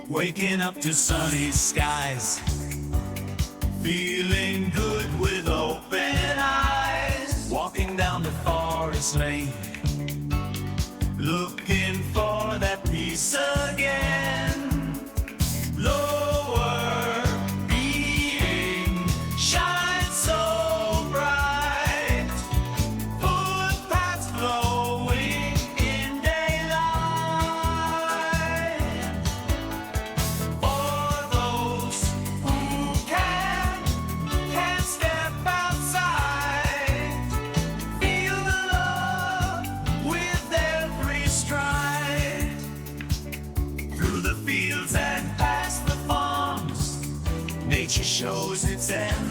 Waking up to sunny skies, feeling good with open eyes. Walking down the forest lane, looking for that peace again. Lower Beeding shines so bright, footpaths glowing in daylight. For those who can step outside, feel the love with every stride. Through the fields and past the farms, nature shows its end.